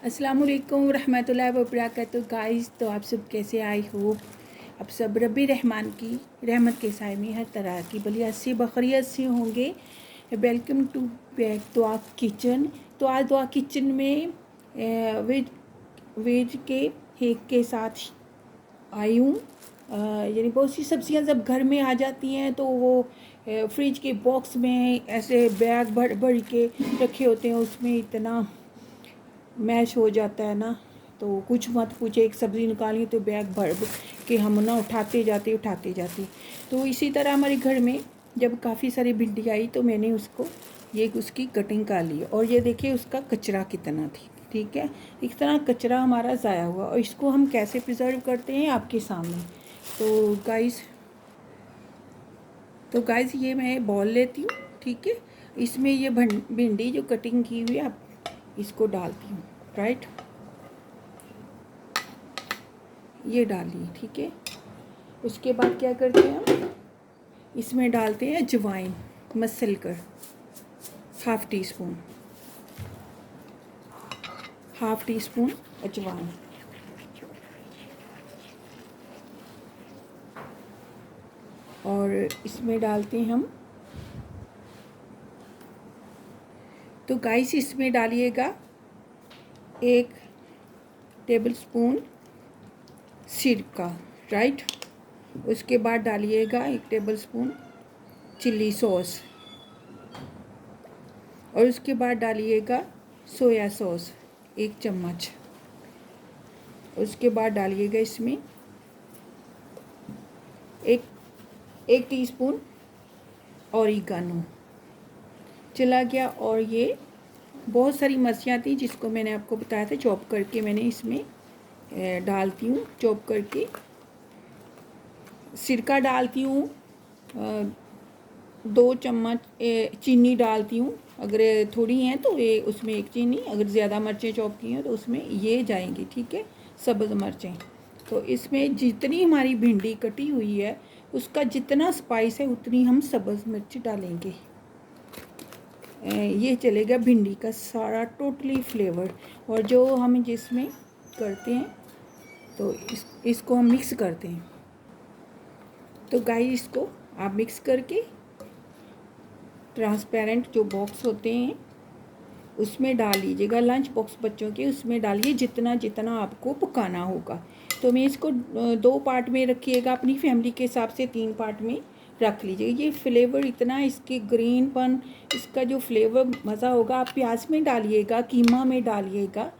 अस्सलाम वालेकुम रहमतुल्लाहि व बरकातहू गाइस। तो आप सब कैसे? आई होप आप सब रब्बी रहमान की रहमत के साए में हर तरह की बलिया से बखरियत से होंगे। वेलकम टू बैक दुआ किचन। तो आज दुआ किचन में वेज के हेक के साथ आई हूँ। यानी बहुत सी सब्जियां जब घर में आ जाती हैं तो वो फ्रिज के बॉक्स में ऐसे बैग भर भर के रखे होते हैं, उसमें इतना मैश हो जाता है ना, तो कुछ मत पूछे। एक सब्ज़ी निकाली तो बैग भर के हम ना उठाते जाते। तो इसी तरह हमारे घर में जब काफ़ी सारी भिंडी आई तो मैंने उसकी कटिंग कर ली। और ये देखिए उसका कचरा कितना थी, ठीक है। इतना कचरा हमारा ज़ाया हुआ, और इसको हम कैसे प्रिजर्व करते हैं आपके सामने। तो गाइस ये मैं बॉल लेती हूँ, ठीक है। इसमें ये भिंडी जो कटिंग की हुई है आप इसको डालती हूँ, राइट। ये डालिए, ठीक है। उसके बाद क्या करते हैं हम इसमें डालते हैं अजवाइन मसल कर, हाफ़ टी स्पून अजवाइन। और इसमें डालते हैं हम, तो गाइस इसमें डालिएगा 1 टेबलस्पून सिरका, राइट। उसके बाद डालिएगा 1 टेबलस्पून चिल्ली सॉस, और उसके बाद डालिएगा सोया सॉस 1 चम्मच। उसके बाद डालिएगा इसमें एक टीस्पून ऑरिगानो। चला गया। और ये बहुत सारी मिर्चियाँ थी जिसको मैंने आपको बताया था, चॉप करके मैंने इसमें डालती हूँ। चॉप करके सिरका डालती हूँ, 2 चम्मच चीनी डालती हूँ। अगर थोड़ी हैं तो ये उसमें 1 चीनी, अगर ज़्यादा मिर्चें चॉप की हैं तो उसमें ये जाएंगी, ठीक है, सब्ज़ मिर्चें। तो इसमें जितनी हमारी भिंडी कटी हुई है उसका जितना स्पाइस है उतनी हम सब्ज़ मिर्च डालेंगे। ये चलेगा भिंडी का सारा टोटली फ्लेवर। और जो हम जिसमें करते हैं तो इसको हम मिक्स करते हैं। तो गाइस इसको आप मिक्स करके ट्रांसपेरेंट जो बॉक्स होते हैं उसमें डाल लीजिएगा, लंच बॉक्स बच्चों के, उसमें डालिए जितना जितना आपको पकाना होगा। तो मैं इसको 2 पार्ट में रखिएगा, अपनी फैमिली के हिसाब से 3 पार्ट में रख लीजिएगा। ये फ्लेवर इतना, इसके ग्रीनपन, इसका जो फ्लेवर मज़ा होगा। आप प्याज में डालिएगा, कीमा में डालिएगा,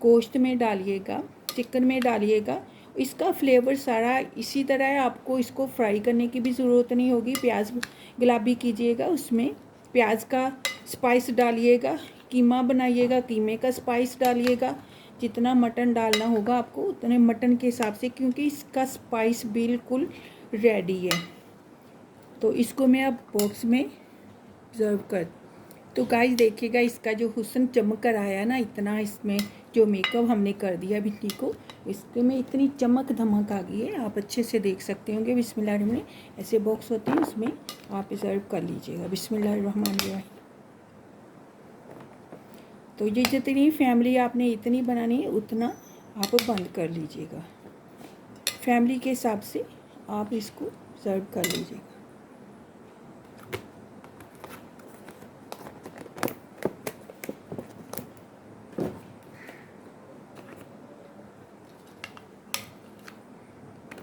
गोश्त में डालिएगा, चिकन में डालिएगा, इसका फ्लेवर सारा इसी तरह है। आपको इसको फ्राई करने की भी ज़रूरत नहीं होगी। प्याज गुलाबी कीजिएगा, उसमें प्याज का स्पाइस डालिएगा, कीमा बनाइएगा, कीमे का स्पाइस डालिएगा। जितना मटन डालना होगा आपको उतने मटन के हिसाब से, क्योंकि इसका स्पाइस बिल्कुल रेडी है। तो इसको मैं अब बॉक्स में सर्व कर। तो गाइस देखिएगा इसका जो हुस्न चमक कर आया ना, इतना इसमें जो मेकअप हमने कर दिया भिंडी को, इसके में इतनी चमक धमक आ गई है, आप अच्छे से देख सकते होंगे। बिस्मिल्लाहिर्रहमानिर्रहीम, ऐसे बॉक्स होते हैं, उसमें आप सर्व कर लीजिएगा। बिस्मिल्लाहिर्रहमानिर्रहीम। तो ये जितनी फैमिली आपने इतनी बनानी है उतना आप बंद कर लीजिएगा। फैमिली के हिसाब से आप इसको सर्व कर लीजिएगा।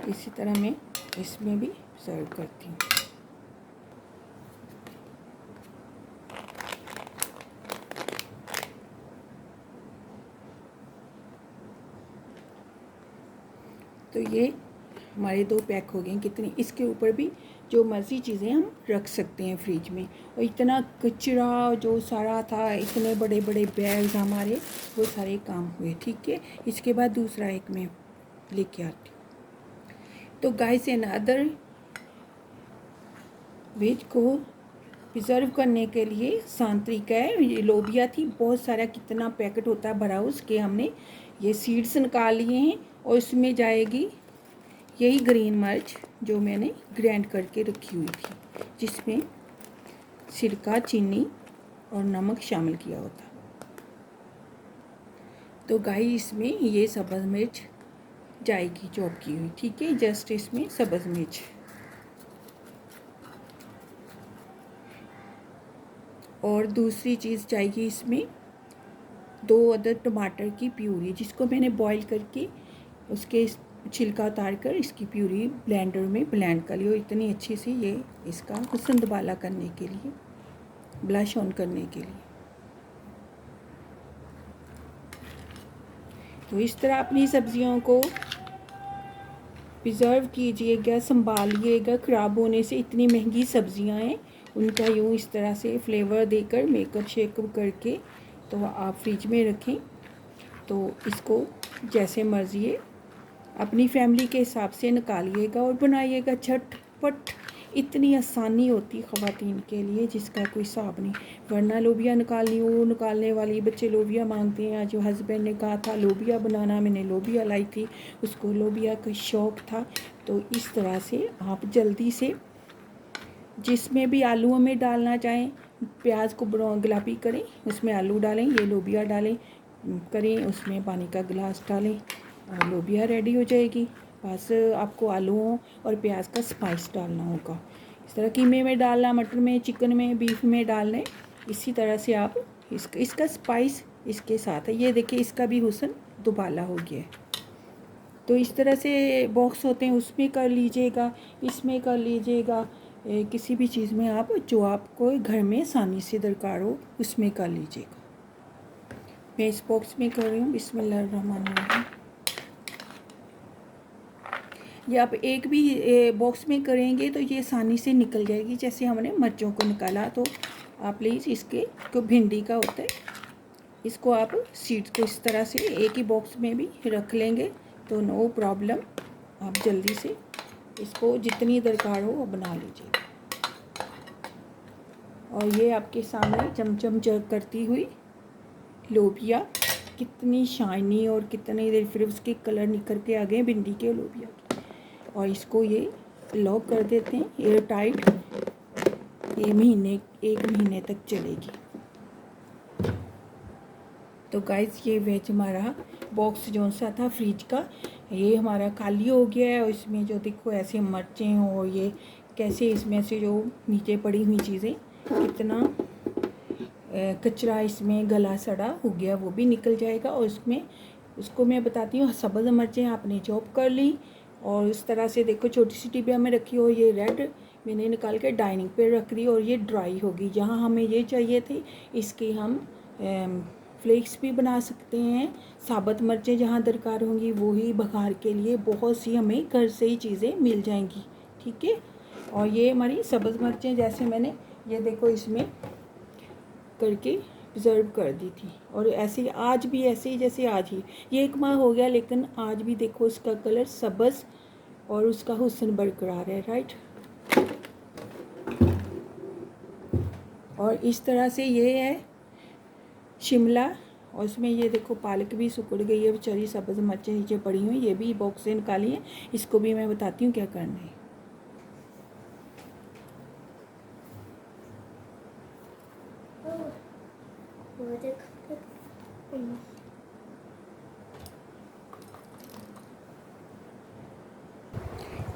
इसी तरह मैं इसमें भी सर्व करती हूँ। तो ये हमारे 2 पैक हो गए। कितनी इसके ऊपर भी जो मर्ज़ी चीज़ें हम रख सकते हैं फ्रिज में। और इतना कचरा जो सारा था, इतने बड़े बड़े बैग्स हमारे, वो सारे काम हुए, ठीक है। इसके बाद दूसरा एक मैं लेके आती हूँ। तो गाइस अनदर वेज को प्रिजर्व करने के लिए आसान तरीका है। ये लोबिया थी बहुत सारा, कितना पैकेट होता है भरा, उसके हमने ये सीड्स निकाल लिए हैं। और इसमें जाएगी यही ग्रीन मिर्च जो मैंने ग्राइंड करके रखी हुई थी, जिसमें सिरका, चीनी और नमक शामिल किया होता। तो गाइस इसमें ये सब्ज़ मिर्च जाएगी चॉप की हुई, ठीक है। जस्ट इसमें सब्ज़ मिर्च और दूसरी चीज़ जाएगी इसमें 2 अदद टमाटर की प्यूरी, जिसको मैंने बॉईल करके उसके छिलका उतार कर इसकी प्यूरी ब्लेंडर में ब्लेंड कर ली। और इतनी अच्छी सी ये इसका हुस्न दुबाला करने के लिए, ब्लश ऑन करने के लिए। तो इस तरह अपनी सब्जियों को प्रिज़र्व कीजिएगा, संभालिएगा। ख़राब होने से, इतनी महंगी सब्जियां हैं, उनका यूँ इस तरह से फ्लेवर देकर मेकअप शेकअप करके तो आप फ्रिज में रखें। तो इसको जैसे मर्ज़ी है अपनी फैमिली के हिसाब से निकालिएगा और बनाइएगा झटपट। इतनी आसानी होती ख़वातीन के लिए जिसका कोई हिसाब नहीं। वरना लोबिया निकालनी हो, निकालने वाली बच्चे लोबिया मांगते हैं। जो हस्बैंड ने कहा था लोबिया बनाना, मैंने लोबिया लाई थी, उसको लोबिया का शौक़ था। तो इस तरह से आप जल्दी से जिसमें भी आलूओं में डालना चाहें, प्याज को गुलाबी करें, उसमें आलू डालें, ये लोबिया डालें करें, उसमें पानी का गिलास डालें और लोबिया रेडी हो जाएगी। बस आपको आलूओं और प्याज का स्पाइस डालना होगा। इस तरह कीमे में डालना, मटर में, चिकन में, बीफ में डालना है। इसी तरह से आप इसका स्पाइस इसके साथ है। ये देखिए इसका भी हुस्न दुबाला हो गया है। तो इस तरह से बॉक्स होते हैं उसमें कर लीजिएगा, इसमें कर लीजिएगा, किसी भी चीज़ में आप जो आपको घर में आसानी से दरकार हो उसमें कर लीजिएगा। मैं इस बॉक्स में कर रही हूँ। बिस्मिल्लाहिर्रहमानिर्रहीम। ये आप एक भी बॉक्स में करेंगे तो ये आसानी से निकल जाएगी। जैसे हमने मिर्चों को निकाला, तो आप प्लीज़ इसके को भिंडी का होता है, इसको आप सीड्स को इस तरह से एक ही बॉक्स में भी रख लेंगे तो नो प्रॉब्लम। आप जल्दी से इसको जितनी दरकार हो वो बना लीजिए। और ये आपके सामने चमचम करती हुई लोबिया, कितनी शाइनी और कितनी देर फिर उसके कलर निकल के आ गए भिंडी के लोबिया के। और इसको ये लॉक कर देते हैं एयर टाइट। ये एक महीने तक चलेगी। तो गाइस ये वेज हमारा बॉक्स जो सा था फ्रिज का, ये हमारा खाली हो गया है। और इसमें जो देखो ऐसे मिर्चें और ये कैसे इसमें से जो नीचे पड़ी हुई चीज़ें, कितना कचरा इसमें गला सड़ा हो गया वो भी निकल जाएगा। और उसको मैं बताती हूँ, सब्ज़ मिर्चें आपने चॉप कर ली और इस तरह से देखो छोटी सी डिब्बिया में रखी हो। ये रेड मैंने निकाल के डाइनिंग पे रख दी और ये ड्राई होगी। जहाँ हमें ये चाहिए थे इसके हम फ्लेक्स भी बना सकते हैं। साबुत मिर्चें जहाँ दरकार होंगी वो ही बघार के लिए बहुत सी हमें घर से ही चीज़ें मिल जाएंगी, ठीक है। और ये हमारी सब्ज़ मिर्चें जैसे मैंने ये देखो इसमें करके प्रिजर्व कर दी थी। और ऐसे आज भी ऐसे ही जैसे आज ही ये 1 माह हो गया, लेकिन आज भी देखो इसका कलर सब्ज़ और उसका हुस्न बरकरार है, राइट। और इस तरह से ये है शिमला, और उसमें ये देखो पालक भी सुकड़ गई है बेचारी, सब्ज़ मिर्चें नीचे पड़ी हुई, ये भी बॉक्स से निकाली है। इसको भी मैं बताती हूँ क्या करना है।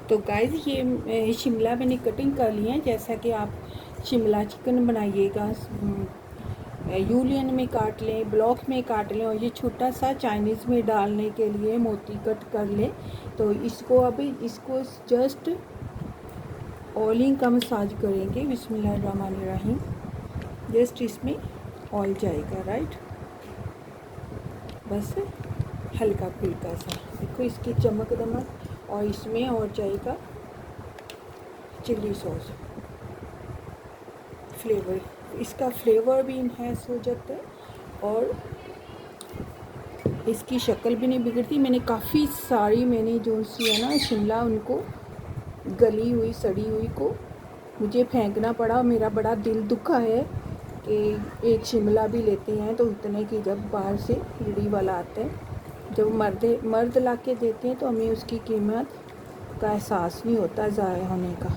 तो गाइस ये शिमला मैंने कटिंग कर ली है। जैसा कि आप शिमला चिकन बनाइएगा, यूलियन में काट लें, ब्लॉक में काट लें, और ये छोटा सा चाइनीज़ में डालने के लिए मोती कट कर लें। तो इसको अभी इसको जस्ट ऑयलिंग का मसाज करेंगे। बिस्मिल्लाहिर्रहमानिर्रहीम। जस्ट इसमें ऑयल जाएगा, राइट, बस हल्का फुल्का सा देखो इसकी चमक दमक। और इसमें और जाएगा चिली सॉस, फ्लेवर, इसका फ्लेवर भी इन्हेंस हो जाता है और इसकी शक्ल भी नहीं बिगड़ती। मैंने काफ़ी सारी जो सी है ना शिमला, उनको गली हुई सड़ी हुई को मुझे फेंकना पड़ा। मेरा बड़ा दिल दुखा है कि एक शिमला भी लेते हैं तो इतने की, जब बाहर से रेडी वाला आता है, जब मर्द ला के देते हैं तो हमें उसकी कीमत का एहसास नहीं होता ज़ाया होने का।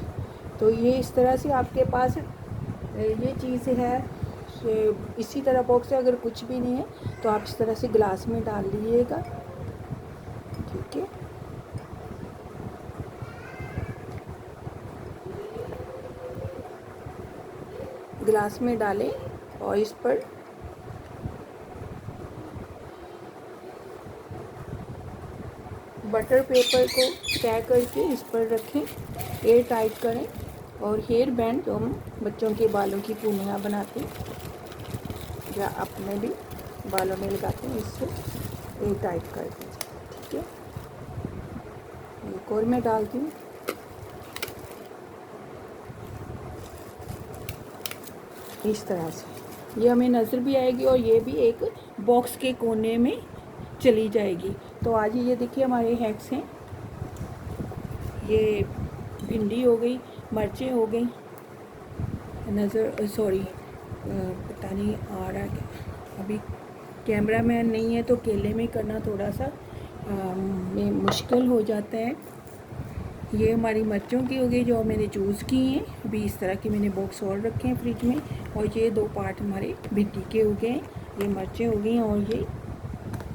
तो ये इस तरह से आपके पास ये चीज़ है इसी तरह बॉक्स है, अगर कुछ भी नहीं है तो आप इस तरह से ग्लास में डाल लीजिएगा, ठीक है। ग्लास में डालें और इस पर बटर पेपर को तय करके इस पर रखें, एयर टाइट करें। और हेयर बैंड तो हम बच्चों के बालों की पूनियाँ बनाते हैं या अपने भी बालों में लगाते हैं, इससे एयर टाइट कर दीजिए, ठीक है। एक और मैं डालती हूँ, इस तरह से ये हमें नज़र भी आएगी और ये भी एक बॉक्स के कोने में चली जाएगी। तो आज ये देखिए हमारे हैक्स हैं, ये भिंडी हो गई, मिर्चें हो गई, पता नहीं आ रहा है, अभी कैमरा मैन नहीं है तो अकेले में करना थोड़ा सा में मुश्किल हो जाता है। ये हमारी मिर्चों की हो गई जो मैंने चूज़ की हैं, अभी इस तरह के मैंने बॉक्स और रखे हैं फ्रिज में। और ये 2 पार्ट हमारे भिंडी के हो गए, ये मिर्चें हो गई और ये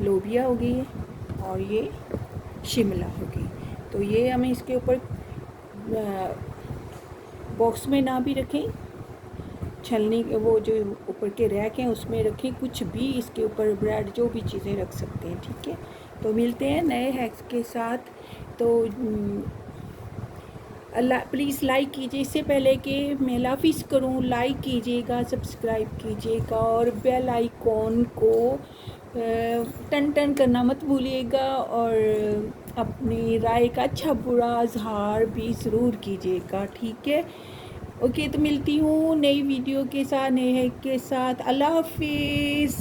लोबिया हो गई है और ये शिमला हो गई। तो ये हमें इसके ऊपर बॉक्स में ना भी रखें, छलनी वो जो ऊपर के रैक हैं उसमें रखें, कुछ भी इसके ऊपर ब्रेड जो भी चीज़ें रख सकते हैं, ठीक है। तो मिलते हैं नए हैक्स के साथ। तो प्लीज़ लाइक कीजिए, इससे पहले कि मैं लाफिज़ करूं, लाइक कीजिएगा, सब्सक्राइब कीजिएगा और बेल आइकॉन को टन टन करना मत भूलिएगा। और अपनी राय का अच्छा बुरा इज़हार भी ज़रूर कीजिएगा, ठीक है। ओके, तो मिलती हूँ नई वीडियो के साथ, नए हैक के साथ। अल्लाह हाफिज़।